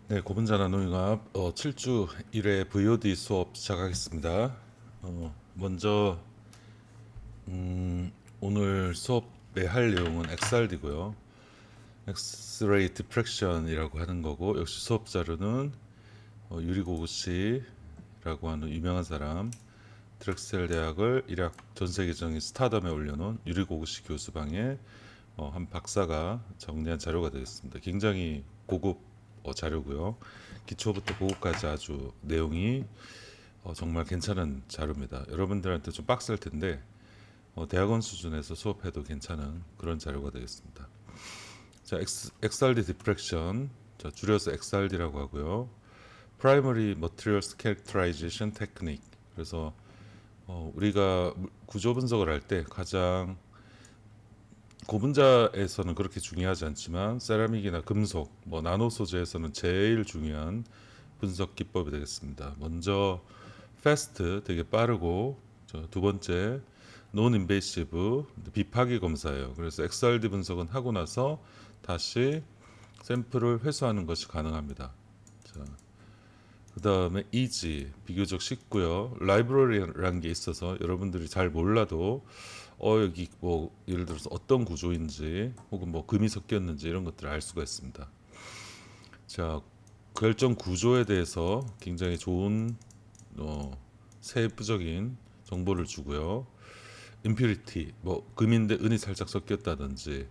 네, 고분자 나노융합 7주 1회 VOD 수업 시작하겠습니다. 먼저 오늘 수업에 할 내용은 XRD고요. X-ray diffraction이라고 하는 거고, 역시 수업 자료는 유리고구 씨라고 하는 유명한 사람, 드렉셀 대학을 일약 전 세계적인 스타덤에 올려놓은 유리고구 씨 교수방에 한 박사가 정리한 자료가 되겠습니다. 굉장히 고급 자료고요. 기초부터 고급까지 아주 내용이 정말 괜찮은 자료입니다. 여러분들한테 좀 빡셀 텐데 대학원 수준에서 수업해도 괜찮은 그런 자료가 되겠습니다. 자, XRD 디프렉션, 자, 줄여서 XRD라고 하고요. Primary Materials Characterization Technique. 그래서 우리가 구조 분석을 할 때 가장 고분자에서는 그렇게 중요하지 않지만 세라믹이나 금속, 나노 소재에서는 제일 중요한 분석 기법이 되겠습니다. 먼저 fast, 되게 빠르고, 두 번째 non invasive, 비파기 검사예요. 그래서 XRD 분석은 하고 나서 다시 샘플을 회수하는 것이 가능합니다. 자, 그 다음에 easy, 비교적 쉽고요. 라이브러리라는 게 있어서 여러분들이 잘 몰라도 여기 예를 들어서 어떤 구조인지 혹은 금이 섞였는지 이런 것들을 알 수가 있습니다. 자, 결정 구조에 대해서 굉장히 좋은 세부적인 정보를 주고요. impurity, 금인데 은이 살짝 섞였다든지,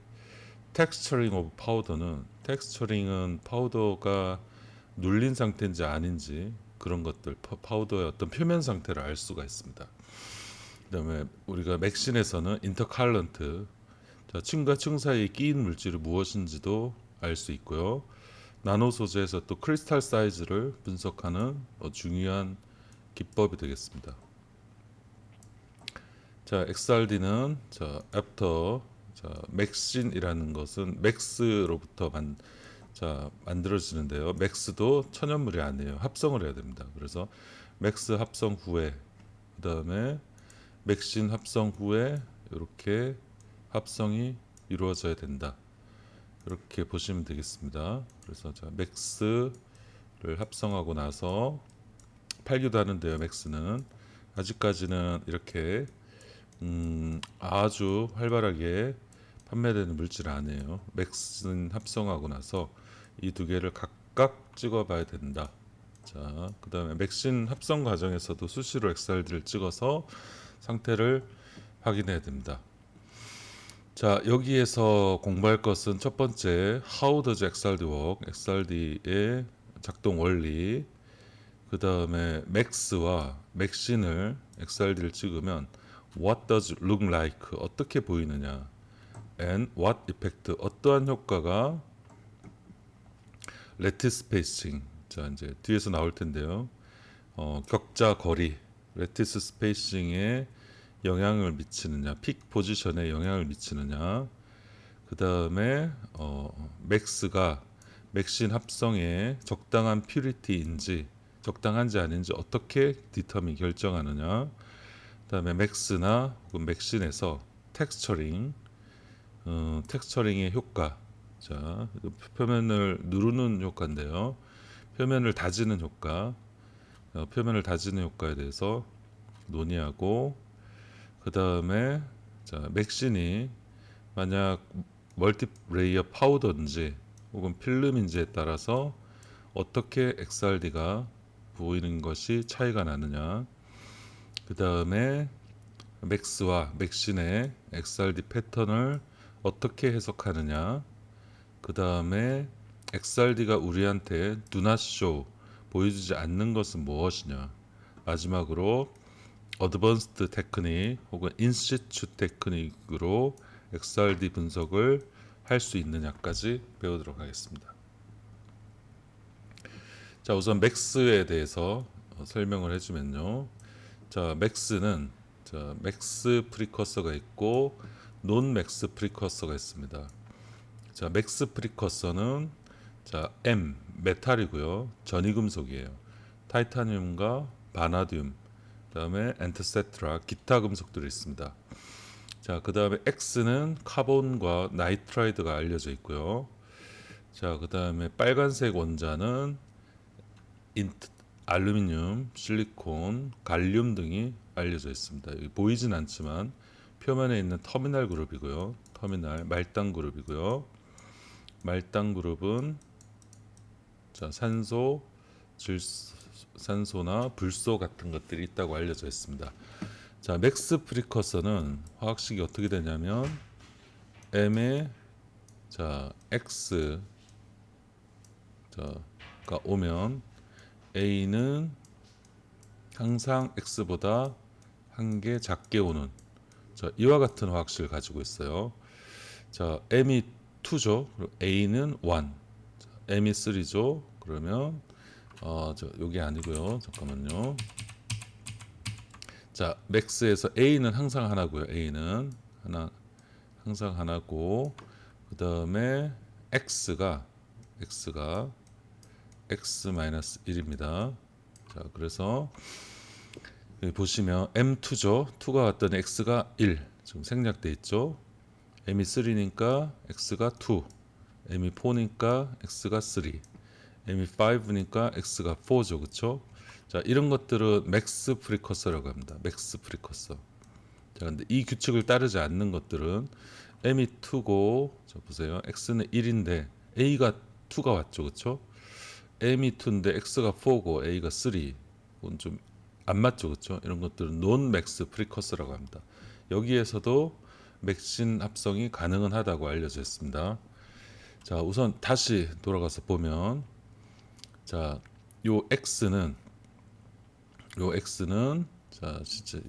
texturing of powder는 texturing은 파우더가 눌린 상태인지 아닌지 그런 것들, 파우더의 어떤 표면 상태를 알 수가 있습니다. 그다음에 우리가 맥신에서는 인터칼런트, 자, 층과 층 사이에 끼인 물질이 무엇인지도 알 수 있고요. 나노 소재에서 또 크리스탈 사이즈를 분석하는 중요한 기법이 되겠습니다. 자, XRD는 after, 맥신이라는 것은 맥스로부터 만들어지는데요. 맥스도 천연물이 아니에요. 합성을 해야 됩니다. 그래서 맥스 합성 후에, 그 다음에 맥신 합성 후에 이렇게 합성이 이루어져야 된다. 이렇게 보시면 되겠습니다. 그래서 맥스를 합성하고 나서 팔기도 하는데요. 맥스는 아직까지는 이렇게 아주 활발하게 판매되는 물질 아니에요. 맥스는 합성하고 나서 이 두 개를 각각 찍어봐야 된다. 자, 그 다음에 맥신 합성 과정에서도 수시로 XRD를 찍어서 상태를 확인해야 됩니다. 자, 여기에서 공부할 것은 첫 번째, How does XRD work? XRD의 작동 원리. 그 다음에 맥스와 맥신을 XRD를 찍으면 What does look like? 어떻게 보이느냐? And what effect? 어떠한 효과가 lattice spacing. 자, 이제 뒤에서 나올 텐데요. 격자 거리, lattice spacing에 영향을 미치느냐, 픽 포지션에 영향을 미치느냐. 그 다음에 맥스가 맥신 합성에 적당한 퓨리티인지 적당한지 아닌지 어떻게 디터민 결정하느냐. 그 다음에 맥스나 혹은 맥신에서 텍스처링, 텍스처링의 효과. 자, 표면을 누르는 효과인데요. 표면을 다지는 효과, 표면을 다지는 효과에 대해서 논의하고, 그 다음에 맥신이 만약 멀티레이어 파우더인지 혹은 필름인지에 따라서 어떻게 XRD가 보이는 것이 차이가 나느냐. 그 다음에 맥스와 맥신의 XRD 패턴을 어떻게 해석하느냐. 그 다음에 XRD가 우리한테 do not show, 보여주지 않는 것은 무엇이냐. 마지막으로 어드밴스드 테크닉 혹은 인시추 테크닉으로 XRD 분석을 할 수 있느냐까지 배우도록 하겠습니다. 자, 우선 맥스에 대해서 설명을 해주면요. 자, 맥스는 맥스 프리커서가 있고 논 맥스 프리커서가 있습니다. 자, 맥스 프리커서는 M 메탈이고요. 전이금속이에요. 타이타늄과 바나듐, 그다음에 엔트세트라 기타 금속들이 있습니다. 자, 그다음에 X는 카본과 나이트라이드가 알려져 있고요. 자, 그다음에 빨간색 원자는 인트, 알루미늄, 실리콘, 갈륨 등이 알려져 있습니다. 여기 보이진 않지만 표면에 있는 터미널 그룹이고요. 터미널 말단 그룹이고요. 말단 그룹은 자, 산소나 불소 같은 것들이 있다고 알려져 있습니다. 자, 맥스 프리커서는 화학식이 어떻게 되냐면 M에 자, X 자가 오면 A는 항상 X보다 한 개 작게 오는 자, 이와 같은 화학식을 가지고 있어요. 자, M이 2죠. A는 1. 자, M이 3죠. 그러면 여기 아니고요. 잠깐만요. 자, 맥스에서 A는 항상 하나고요. A는 하나 항상 하나고 그다음에 X가 X-1입니다. 자, 그래서 여기 보시면 M2죠. 2가 왔더니 X가 1. 지금 생략돼 있죠. M이 3니까 X가 2. M이 4니까 X가 3. M이 5니까 X가 4죠. 그렇죠? 자, 이런 것들은 맥스 프리커서라고 합니다. 맥스 프리커서. 자, 근데 이 규칙을 따르지 않는 것들은 M이 2고 자, 보세요. X는 1인데 A가 2가 왔죠. 그렇죠? M이 2인데 X가 4고 A가 3. 그건 좀 안 맞죠. 그렇죠? 이런 것들은 논 맥스 프리커서라고 합니다. 여기에서도 맥신 합성이 가능은 하다고 알려져 있습니다. 자, 우선 다시 돌아가서 보면 자, 요 X는 자, 진짜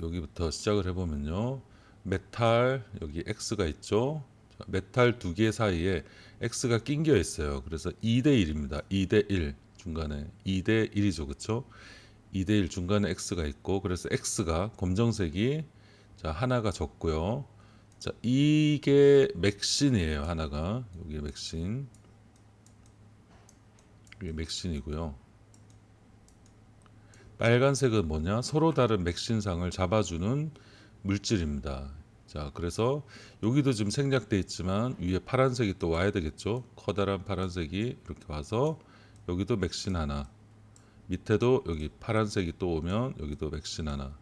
여기부터 시작을 해보면요. 메탈 여기 X가 있죠. 자, 메탈 두 개 사이에 X가 낑겨 있어요. 그래서 2대 1입니다. 2대 1 중간에 2대 1이죠. 그렇죠? 2대 1 중간에 X가 있고 그래서 X가 검정색이 자, 하나가 적고요. 자, 이게 맥신이에요. 하나가 여기 맥신. 이게 맥신이고요. 빨간색은 뭐냐? 서로 다른 맥신상을 잡아주는 물질입니다. 자, 그래서 여기도 지금 생략돼 있지만 위에 파란색이 또 와야 되겠죠? 커다란 파란색이 이렇게 와서 여기도 맥신 하나. 밑에도 여기 파란색이 또 오면 여기도 맥신 하나.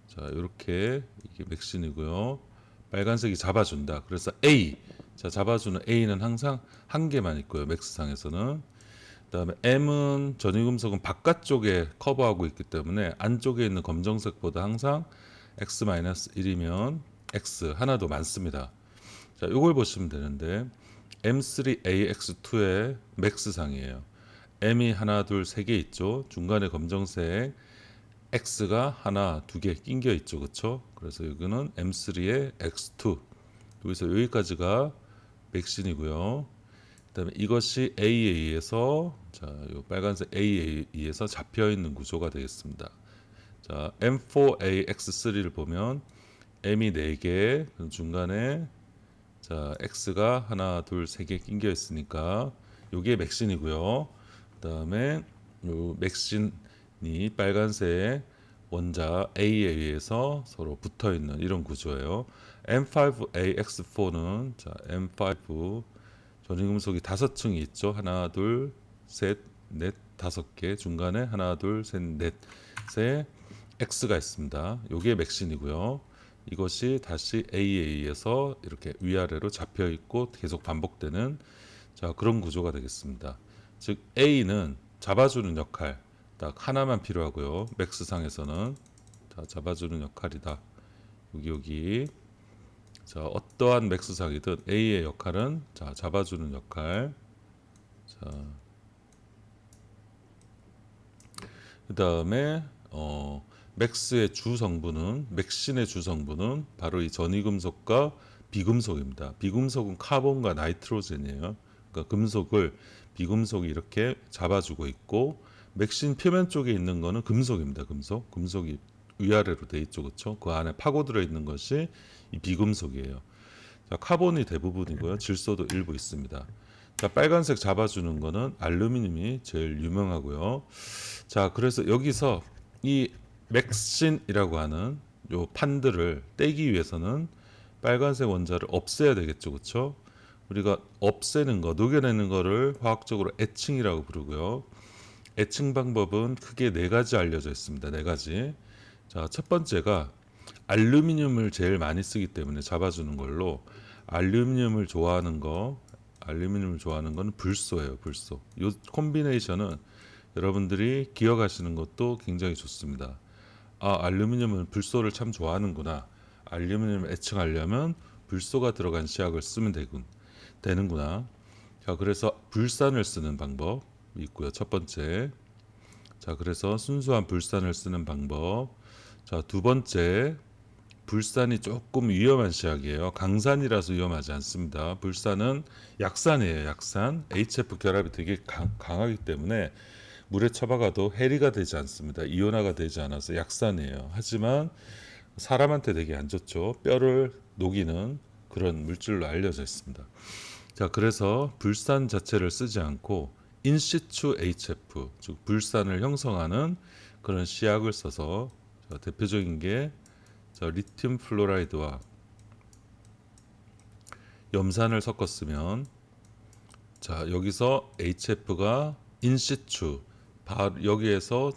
자, 이렇게 이게 맥신이고요. 빨간색이 잡아준다. 그래서 A. 자, 잡아주는 A는 항상 한 개만 있고요. 맥스상에서는. 그다음에 M은 전위금속은 바깥쪽에 커버하고 있기 때문에 안쪽에 있는 검정색보다 항상 X-1이면 X 하나도 많습니다. 자, 이걸 보시면 되는데 M3AX2의 맥스상이에요. M이 하나, 둘, 세 개 있죠. 중간에 검정색 X가 하나, 두 개 낑겨 있죠. 그렇죠? 그래서 여기는 M3의 X2. 여기서 여기까지가 맥신이고요. 그다음에 이것이 A에 의해서 자, 요 빨간색 A에 의해서 잡혀 있는 구조가 되겠습니다. 자, M4AX3를 보면 M이 4개, 중간에 자, X가 하나, 둘, 세 개 낑겨 있으니까 요게 맥신이고요. 그다음에 요 맥신이 빨간색 원자 A에 의해서 서로 붙어 있는 이런 구조예요. M5AX4는 자, M5 전위금속이 5층이 있죠. 하나, 둘, 셋, 넷, 5개. 중간에 하나, 둘, 셋, 넷의 X가 있습니다. 요게 맥신이고요. 이것이 다시 A에 의해서 이렇게 위아래로 잡혀 있고 계속 반복되는 자, 그런 구조가 되겠습니다. 즉 A는 잡아주는 역할 딱 하나만 필요하고요. 맥스상에서는 자, 잡아주는 역할이다. 여기 자, 어떠한 맥스상이든 A의 역할은 자, 잡아주는 역할. 자, 그다음에 맥스의 주 성분은 맥신의 주 성분은 바로 이 전위금속과 비금속입니다. 비금속은 카본과 나이트로젠이에요. 그러니까 금속을 비금속이 이렇게 잡아주고 있고 맥신 표면 쪽에 있는 거는 금속입니다. 금속이 위아래로 돼 있죠, 그렇죠? 그 안에 파고들어 있는 것이 이 비금속이에요. 자, 카본이 대부분이고요. 질소도 일부 있습니다. 자, 빨간색 잡아주는 거는 알루미늄이 제일 유명하고요. 자, 그래서 여기서 이 맥신이라고 하는 요 판들을 떼기 위해서는 빨간색 원자를 없애야 되겠죠, 그렇죠? 우리가 없애는 거, 녹여내는 거를 화학적으로 애칭이라고 부르고요. 애칭 방법은 크게 네 가지 알려져 있습니다. 네 가지. 자, 첫 번째가 알루미늄을 제일 많이 쓰기 때문에 잡아주는 걸로 알루미늄을 좋아하는 거는 불소예요. 불소. 이 콤비네이션은 여러분들이 기억하시는 것도 굉장히 좋습니다. 아, 알루미늄은 불소를 참 좋아하는구나. 알루미늄을 애칭하려면 불소가 들어간 시약을 쓰면 되는구나. 자, 그래서 불산을 쓰는 방법이 있고요. 첫 번째. 자, 그래서 순수한 불산을 쓰는 방법. 자, 두 번째. 불산이 조금 위험한 시약이에요. 강산이라서 위험하지 않습니다. 불산은 약산이에요. 약산. HF 결합이 되게 강하기 때문에 물에 처박아도 해리가 되지 않습니다. 이온화가 되지 않아서 약산이에요. 하지만 사람한테 되게 안 좋죠. 뼈를 녹이는 그런 물질로 알려져 있습니다. 자, 그래서 불산 자체를 쓰지 않고 인시추 HF, 즉 불산을 형성하는 그런 시약을 써서 대표적인 게 리튬 플로라이드와 염산을 섞었으면 자, 여기서 HF가 인시추 여기에서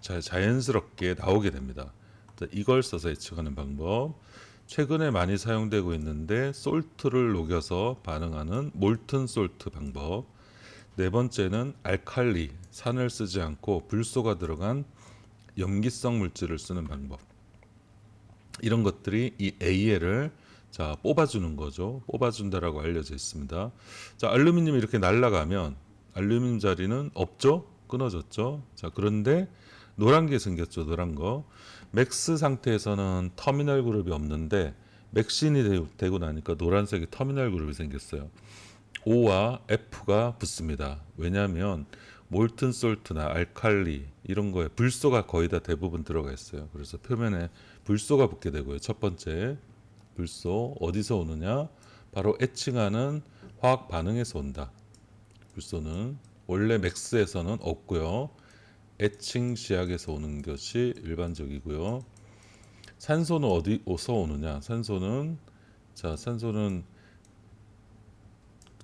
자연스럽게 나오게 됩니다. 자, 이걸 써서 예측하는 방법. 최근에 많이 사용되고 있는데 솔트를 녹여서 반응하는 몰튼 솔트 방법. 네 번째는 알칼리, 산을 쓰지 않고 불소가 들어간 염기성 물질을 쓰는 방법. 이런 것들이 이 AL을 자, 뽑아주는 거죠. 뽑아준다라고 알려져 있습니다. 자, 알루미늄이 이렇게 날아가면 알루미늄 자리는 없죠? 끊어졌죠? 자, 그런데 노란 게 생겼죠. 노란 거. 맥스 상태에서는 터미널 그룹이 없는데 맥신이 되고 나니까 노란색의 터미널 그룹이 생겼어요. O와 F가 붙습니다. 왜냐하면 몰튼 솔트나 알칼리 이런 거에 불소가 거의 다 대부분 들어가 있어요. 그래서 표면에 불소가 붙게 되고요. 첫 번째 불소 어디서 오느냐? 바로 애칭하는 화학 반응에서 온다. 불소는 원래 맥스에서는 없고요. 애칭 시약에서 오는 것이 일반적이고요. 산소는 어디서 오느냐? 산소는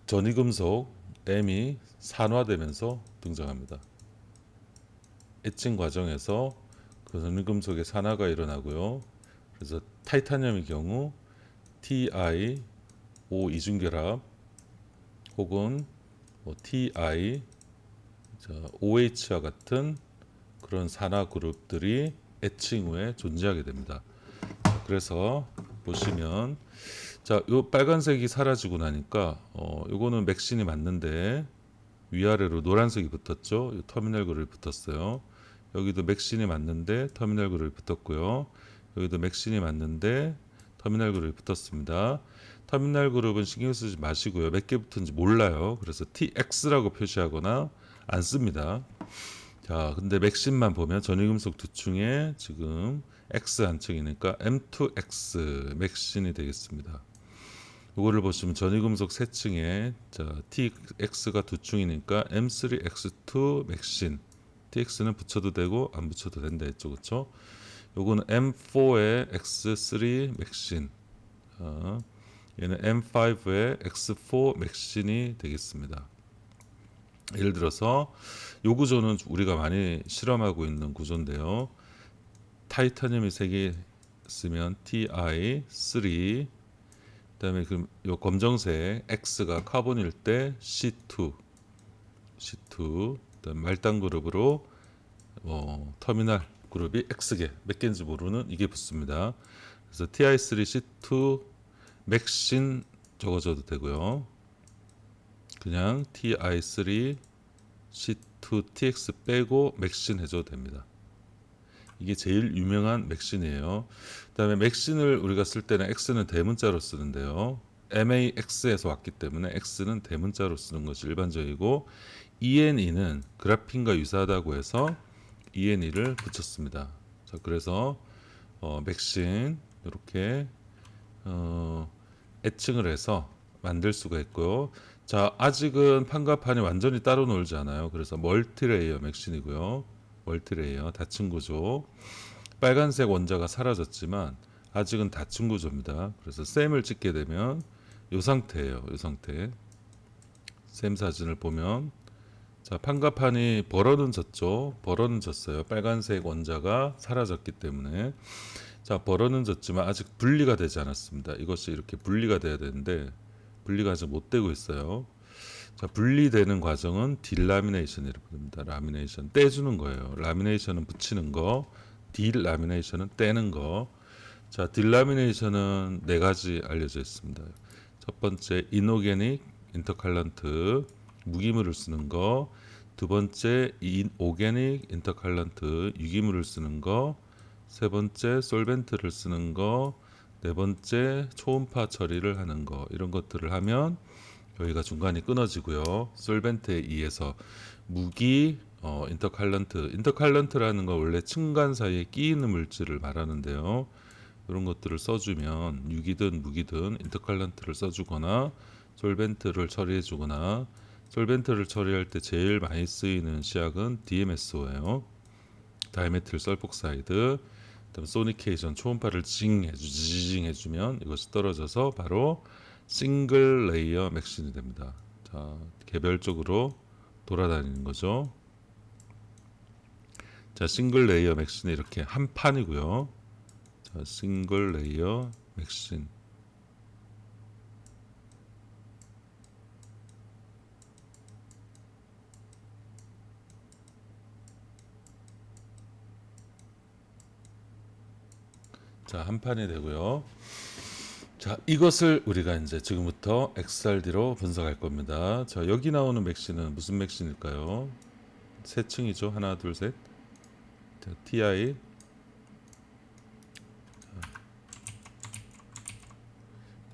전이금속 M이 산화되면서 등장합니다. 애칭 과정에서 그 전이금속의 산화가 일어나고요. 그래서 타이타늄의 경우 TiO 이중결합 혹은 Ti OH와 같은 그런 산화 그룹들이 애칭 후에 존재하게 됩니다. 그래서 보시면 요 빨간색이 사라지고 나니까 요거는 맥신이 맞는데 위아래로 노란색이 붙었죠. 요 터미널 그룹이 붙었어요. 여기도 맥신이 맞는데 터미널 그룹이 붙었고요. 여기도 맥신이 맞는데 터미널 그룹이 붙었습니다. 터미널 그룹은 신경 쓰지 마시고요. 몇 개 붙은지 몰라요. 그래서 TX라고 표시하거나 안 씁니다. 자, 근데 맥신만 보면 전위금속 두 층에 지금 X 한 층이니까 M2X 맥신이 되겠습니다. 이거를 보시면 전위금속 세 층에 TX가 두 층이니까 M3X2 맥신. TX는 붙여도 되고 안 붙여도 된다 했죠, 그렇죠? 요거는 M4의 X3 맥신. 얘는 M5의 X4 맥신이 되겠습니다. 예를 들어서 요 구조는 우리가 많이 실험하고 있는 구조인데요. 타이타늄이 3개 쓰면 Ti3, 그다음에 요 검정색 X가 카본일 때 C2, 그다음 말단 그룹으로 터미널 그룹이 X개, 몇 개인지 모르는 이게 붙습니다. 그래서 Ti3C2 맥신 적어줘도 되고요. 그냥 Ti3 C2TX 빼고 맥신 해줘도 됩니다. 이게 제일 유명한 맥신이에요. 그다음에 맥신을 우리가 쓸 때는 X는 대문자로 쓰는데요. MAX에서 왔기 때문에 X는 대문자로 쓰는 것이 일반적이고 ENE는 그래핀과 유사하다고 해서 ENE를 붙였습니다. 자, 그래서 맥신 이렇게 애칭을 해서 만들 수가 있고요. 자, 아직은 판가판이 완전히 따로 놀지 않아요. 그래서 멀티레이어 맥신이고요. 멀티레이어 닫힌 구조. 빨간색 원자가 사라졌지만 아직은 닫힌 구조입니다. 그래서 셈을 찍게 되면 요 상태예요. 요 상태. 샘 사진을 보면 자, 판가판이 벌어는 졌죠. 벌어는 졌어요. 빨간색 원자가 사라졌기 때문에. 자, 벌어는 졌지만 아직 분리가 되지 않았습니다. 이것이 이렇게 분리가 돼야 되는데 분리가 아직 못 되고 있어요. 자, 분리되는 과정은 딜라미네이션이라고 합니다. 라미네이션 떼주는 거예요. 라미네이션은 붙이는 거, 딜라미네이션은 떼는 거. 자, 딜라미네이션은 네 가지 알려져 있습니다. 첫 번째 이노게닉 인터칼런트 무기물을 쓰는 거, 두 번째 오게닉 인터칼런트 유기물을 쓰는 거, 세 번째 솔벤트를 쓰는 거, 네 번째 초음파 처리를 하는 거. 이런 것들을 하면 여기가 중간이 끊어지고요. 솔벤트에 의해서 무기 인터칼런트라는 건 원래 층간 사이에 끼이는 물질을 말하는데요. 이런 것들을 써주면 유기든 무기든 인터칼런트를 써주거나 솔벤트를 처리해주거나 솔벤트를 처리할 때 제일 많이 쓰이는 시약은 DMSO예요. 다이메틸 설폭사이드. 그다음 소니케이션 초음파를 징 해주면 이것이 떨어져서 바로 싱글 레이어 맥신이 됩니다. 자, 개별적으로 돌아다니는 거죠. 자, 싱글 레이어 맥신이 이렇게 한 판이고요. 자, 싱글 레이어 맥신. 자, 한 판이 되고요. 자, 이것을 우리가 이제 지금부터 XRD로 분석할 겁니다. 자, 여기 나오는 맥신은 무슨 맥신일까요? 세 층이죠. 하나, 둘, 셋. 자, TI.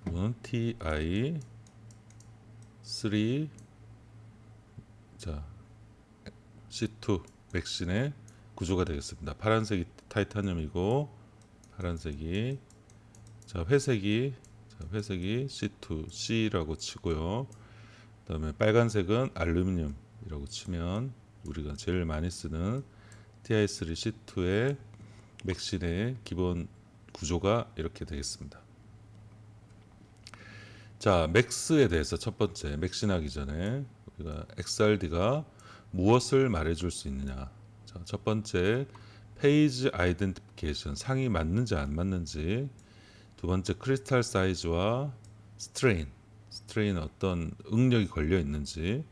이건 TI 3. 자, C2 맥신의 구조가 되겠습니다. 파란색이 타이타늄이고 파란색이 회색이 C2C라고 치고요. 그다음에 빨간색은 알루미늄이라고 치면 우리가 제일 많이 쓰는 TI3C2의 맥신의 기본 구조가 이렇게 되겠습니다. 자, 맥스에 대해서 첫 번째 맥신하기 전에 우리가 XRD가 무엇을 말해줄 수 있느냐. 자, 첫 번째 페이지 아이덴티피케이션 상이 맞는지 안 맞는지. 두 번째 크리스탈 사이즈와 스트레인 어떤 응력이 걸려 있는지.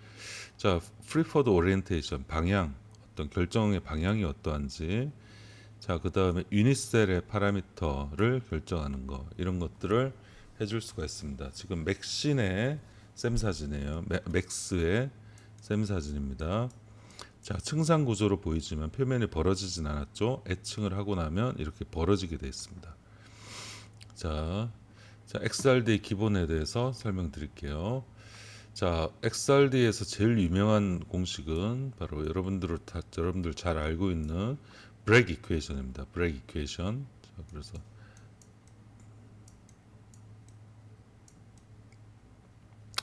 자, 프리퍼드 오리엔테이션 방향 어떤 결정의 방향이 어떠한지. 자, 그 다음에 유니셀의 파라미터를 결정하는 거 이런 것들을 해줄 수가 있습니다. 지금 맥신의 샘 사진이에요. 맥스의 샘 사진입니다. 자, 층상 구조로 보이지만 표면이 벌어지진 않았죠. 애층을 하고 나면 이렇게 벌어지게 되어 있습니다. 자, XRD 기본에 대해서 설명드릴게요. 자, XRD에서 제일 유명한 공식은 바로 여러분들 잘 알고 있는 브렉 이퀘이션입니다. 브렉 이퀘이션. 자, 그래서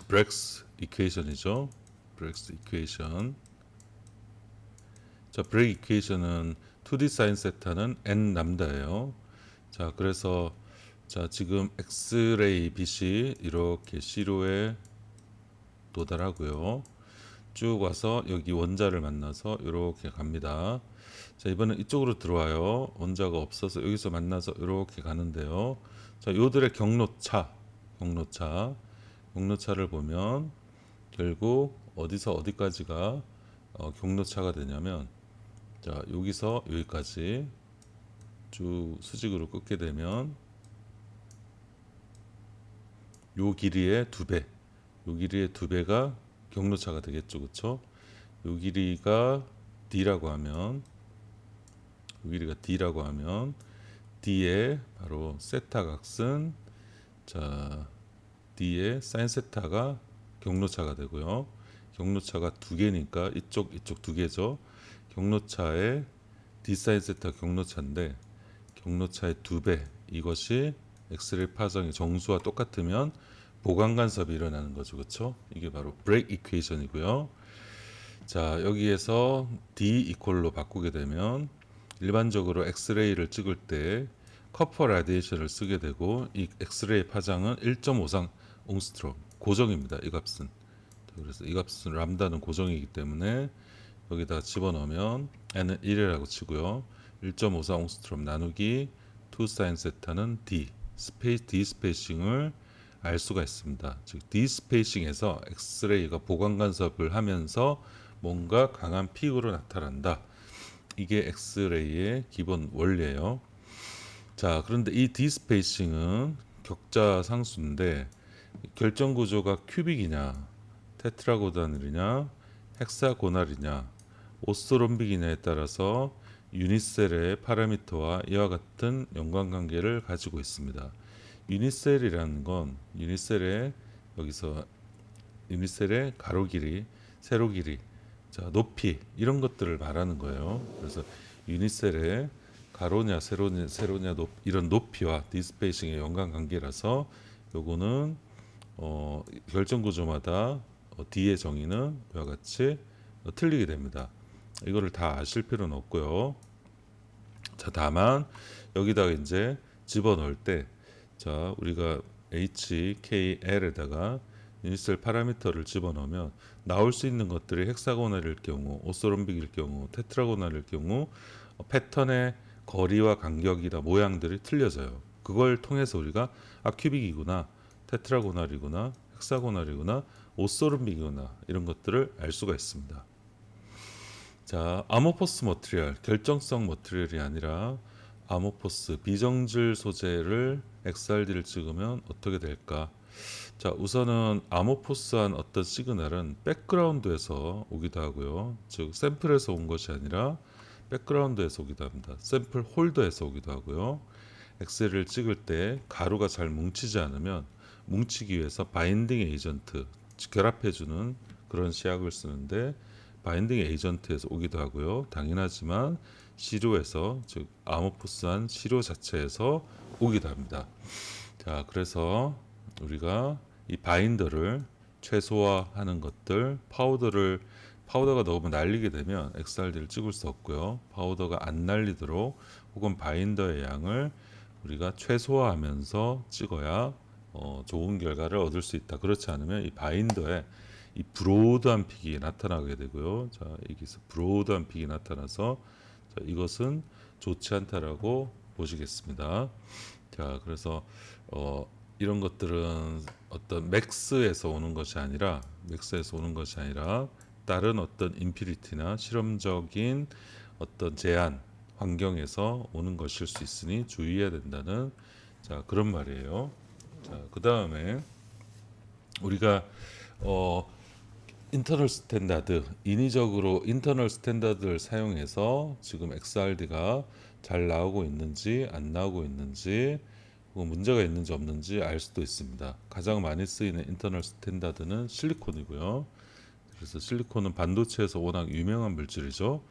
브렉스 이퀘이션이죠. 브렉스 이퀘이션. 자, 브렉 이퀘이션은 2D 사인 세타는 n 람다예요. 자, 그래서 자, 지금 엑스레이 빛이 이렇게 C로에 도달하고요. 쭉 와서 여기 원자를 만나서 이렇게 갑니다. 자, 이번엔 이쪽으로 들어와요. 원자가 없어서 여기서 만나서 이렇게 가는데요. 자, 요들의 경로차를 보면 결국 어디서 어디까지가 경로차가 되냐면 자, 여기서 여기까지 쭉 수직으로 긋게 되면 요 길이의 두 배, 요 길이의 두 배가 경로차가 되겠죠, 그렇죠? 요 길이가 D라고 하면, 요 길이가 D라고 하면 D의 바로 세타 각은 자 D의 사인 세타가 경로차가 되고요. 경로차가 두 개니까 이쪽 두 개죠. 경로차의 D 사인 세타 경로차인데 경로차의 두 배 이것이 엑스레이 파장의 정수와 똑같으면 보강 간섭이 일어나는 거죠, 그렇죠? 이게 바로 브레이크 이퀘이션이고요. 자, 여기에서 D 이퀄로 바꾸게 되면 일반적으로 엑스레이를 찍을 때 커퍼 라디에이션을 쓰게 되고 이 엑스레이 파장은 옹스트롬 고정입니다. 이 값은. 그래서 이 값은 람다는 고정이기 때문에 여기다가 집어넣으면 n은 1이라고 치고요. 1.54 옹스트롬 나누기 2 사인 세타는 d d 스페이싱을 알 수가 있습니다. 즉 d 스페이싱에서 엑스레이가 보강 간섭을 하면서 뭔가 강한 픽으로 나타난다. 이게 엑스레이의 기본 원리예요. 자, 그런데 이 d 스페이싱은 격자 상수인데 결정 구조가 큐빅이냐, 테트라고나르냐, 헥사고날이냐, 오스트롬빅이냐에 따라서 유니셀의 파라미터와 이와 같은 연관관계를 가지고 있습니다. 유니셀이라는 건 여기서 유니셀의 가로 길이, 세로 길이, 자, 높이 이런 것들을 말하는 거예요. 그래서 유니셀의 가로냐, 세로냐 이런 높이와 디스페이싱의 연관관계라서 요거는 결정 구조마다 D의 정의는 이와 같이 틀리게 됩니다. 이거를 다 아실 필요는 없고요. 자, 다만 여기다가 이제 집어넣을 때, 자, 우리가 HKL에다가 유니셀 파라미터를 집어넣으면 나올 수 있는 것들이 헥사고날일 경우, 오스롬빅일 경우, 테트라고날일 경우 패턴의 거리와 간격이나 모양들이 틀려져요. 그걸 통해서 우리가 큐빅이구나, 테트라고날이구나, 헥사고날이구나, 오스롬빅이구나 이런 것들을 알 수가 있습니다. 자, 아모포스 머티리얼, 결정성 머티리얼이 아니라 아모포스 비정질 소재를 XRD를 찍으면 어떻게 될까? 자, 우선은 아모포스한 어떤 시그널은 백그라운드에서 오기도 하고요. 즉 샘플에서 온 것이 아니라 백그라운드에서 오기도 합니다. 샘플 홀더에서 오기도 하고요. 엑셀을 찍을 때 가루가 잘 뭉치지 않으면 뭉치기 위해서 바인딩 에이전트, 결합해주는 그런 시약을 쓰는데 바인딩 에이전트에서 오기도 하고요. 당연하지만 시료에서, 즉 아모포스한 시료 자체에서 오기도 합니다. 자, 그래서 우리가 이 바인더를 최소화하는 것들, 파우더가 너무 날리게 되면 XRD를 찍을 수 없고요. 파우더가 안 날리도록 혹은 바인더의 양을 우리가 최소화하면서 찍어야 좋은 결과를 얻을 수 있다. 그렇지 않으면 이 바인더에 이 브로드한 픽이 나타나게 되고요. 자, 여기서 브로드한 픽이 나타나서 자, 이것은 좋지 않다라고 보시겠습니다. 자, 그래서 이런 것들은 어떤 맥스에서 오는 것이 아니라 다른 어떤 인피니티나 실험적인 어떤 제한 환경에서 오는 것일 수 있으니 주의해야 된다는 자, 그런 말이에요. 자, 그 다음에 우리가 인터널 스탠다드, 인위적으로 인터널 스탠다드를 사용해서 지금 XRD가 잘 나오고 있는지 안 나오고 있는지 혹은 문제가 있는지 없는지 알 수도 있습니다. 가장 많이 쓰이는 인터널 스탠다드는 실리콘이고요. 그래서 실리콘은 반도체에서 워낙 유명한 물질이죠.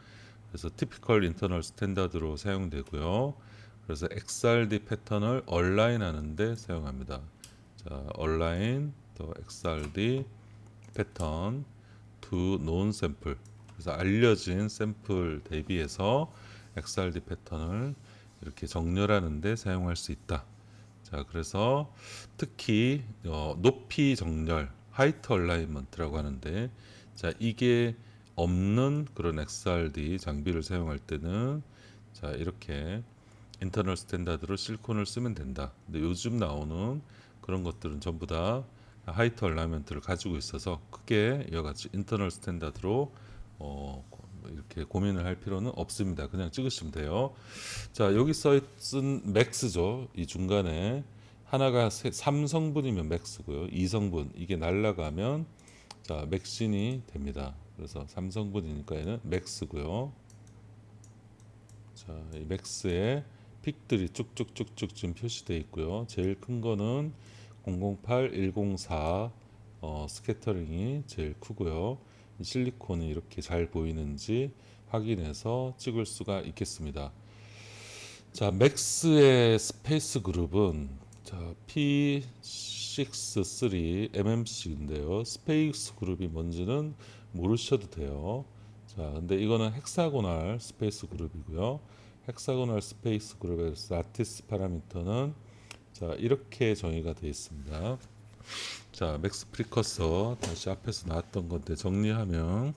그래서 티피컬 인터널 스탠다드로 사용되고요. 그래서 XRD 패턴을 얼라인 하는데 사용합니다. 자, 얼라인 또 XRD 패턴 to known 샘플. 그래서 알려진 샘플 대비해서 XRD 패턴을 이렇게 정렬하는데 사용할 수 있다. 자, 그래서 특히 높이 정렬, 하이트 얼라이먼트라고 하는데, 자, 이게 없는 그런 XRD 장비를 사용할 때는 자, 이렇게 인터널 스탠다드로 실리콘을 쓰면 된다. 근데 요즘 나오는 그런 것들은 전부 다 하이트 얼라이먼트를 가지고 있어서 크게 이와 같이 인터널 스탠다드로 이렇게 고민을 할 필요는 없습니다. 그냥 찍으시면 돼요. 자, 여기 쓴 맥스죠. 이 중간에 하나가 3성분이면 맥스고요. 2성분 이게 날라가면 자, 맥신이 됩니다. 그래서 3성분이니까 얘는 맥스고요. 자, 이 맥스에 픽들이 쭉쭉쭉쭉 지금 표시되어 있고요. 제일 큰 거는 008, 104 스캐터링이 제일 크고요. 실리콘이 이렇게 잘 보이는지 확인해서 찍을 수가 있겠습니다. 자, 맥스의 스페이스 그룹은 자, P63 MMC인데요. 스페이스 그룹이 뭔지는 모르셔도 돼요. 자, 근데 이거는 헥사고널 스페이스 그룹이고요. 헥사고널 스페이스 그룹의 라티스 파라미터는 자, 이렇게 정의가 되어 있습니다. 자, 맥스 프리커서 다시 앞에서 나왔던 건데 정리하면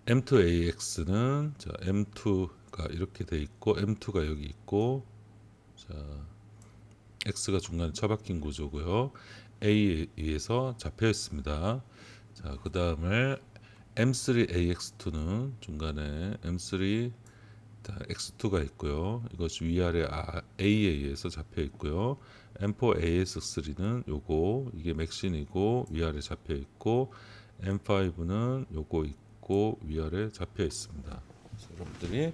M2AX는 자, M2가 이렇게 돼 있고 M2가 여기 있고 자, X가 중간에 처박힌 구조고요. A에 의해서 잡혀 있습니다. 자, 그다음에 M3AX2는 중간에 M3 X2가 있고요. 이것이 위아래 A에 의해서 잡혀 있고요. M4AS3는 요거 이게 맥신이고 위아래 잡혀 있고 M5는 요거 있고 위아래 잡혀 있습니다. 그래서 여러분들이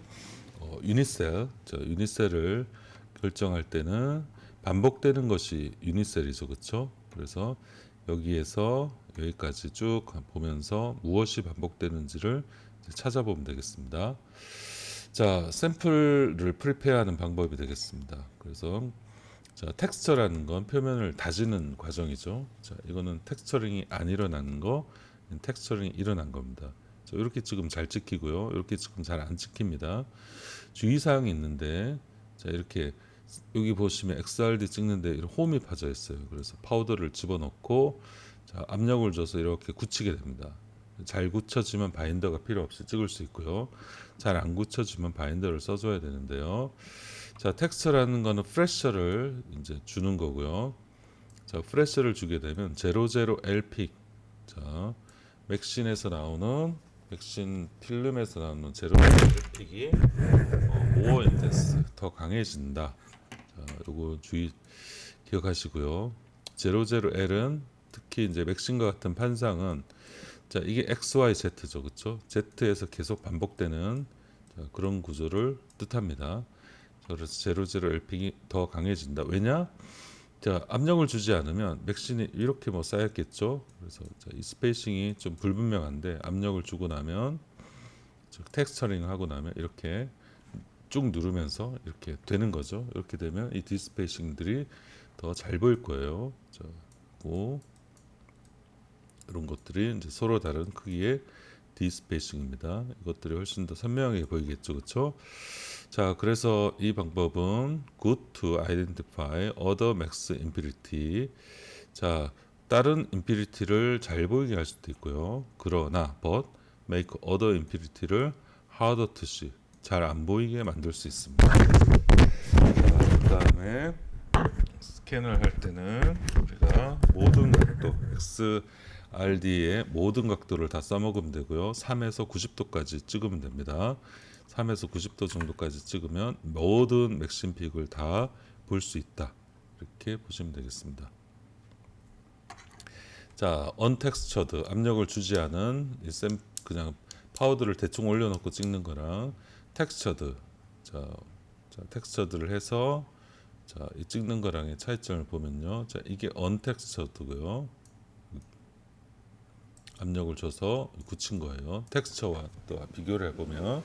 유니셀, 유니셀을 결정할 때는 반복되는 것이 유니셀이죠, 그렇죠? 그래서 여기에서 여기까지 쭉 보면서 무엇이 반복되는지를 찾아보면 되겠습니다. 자, 샘플을 프리페어하는 방법이 되겠습니다. 그래서 자, 텍스처라는 건 표면을 다지는 과정이죠. 자, 이거는 텍스처링이 안 일어나는 거, 텍스처링이 일어난 겁니다. 자, 이렇게 지금 잘 찍히고요. 이렇게 지금 잘 안 찍힙니다. 주의사항이 있는데, 자, 이렇게 여기 보시면 XRD 찍는데 이런 홈이 파져 있어요. 그래서 파우더를 집어넣고 자, 압력을 줘서 이렇게 굳히게 됩니다. 잘 굳혀지면 바인더가 필요 없이 찍을 수 있고요. 잘 안 굳혀지면 바인더를 써줘야 되는데요. 자, 텍스처라는 거는 프레셔를 이제 주는 거고요. 자, 프레셔를 주게 되면 00L픽. 자, 맥신에서 나오는 맥신 필름에서 나오는 00L픽이 모어 인텐스 더 강해진다. 자, 요거 주의 기억하시고요. 00L은 특히 이제 맥신과 같은 판상은 자, 이게 XYZ죠. 그렇죠? Z에서 계속 반복되는 자, 그런 구조를 뜻합니다. 그래서 00LP이 더 강해진다. 왜냐? 자, 압력을 주지 않으면 맥신이 이렇게 뭐 쌓였겠죠. 그래서 자, 이 스페이싱이 좀 불분명한데 압력을 주고 나면 텍스처링 하고 나면 이렇게 쭉 누르면서 이렇게 되는 거죠. 이렇게 되면 이 디스페이싱들이 더 잘 보일 거예요. 자, 고 이런 것들이 이제 서로 다른 크기의 디스페이싱입니다. 이것들이 훨씬 더 선명하게 보이겠죠, 그렇죠? 자, 그래서 이 방법은 good to identify other max impurity. 자, 다른 impurity를 잘 보이게 할 수도 있고요. 그러나 but make other impurity를 harder to see. 잘 안 보이게 만들 수 있습니다. 자, 그다음에 스캔을 할 때는 우리가 모든 각도 XRD의 모든 각도를 다 써먹으면 되고요. 3에서 90도까지 찍으면 됩니다. 3에서 90도 정도까지 찍으면 모든 맥심픽을 다 볼 수 있다. 이렇게 보시면 되겠습니다. 자, 언텍스처드 압력을 주지 않은 그냥 파우더를 대충 올려놓고 찍는 거랑 텍스처드 자, 텍스처드를 해서 자, 이 찍는 거랑의 차이점을 보면요. 자, 이게 언텍스처드고요. 압력을 줘서 굳힌 거예요. 텍스처와 또 비교를 해보면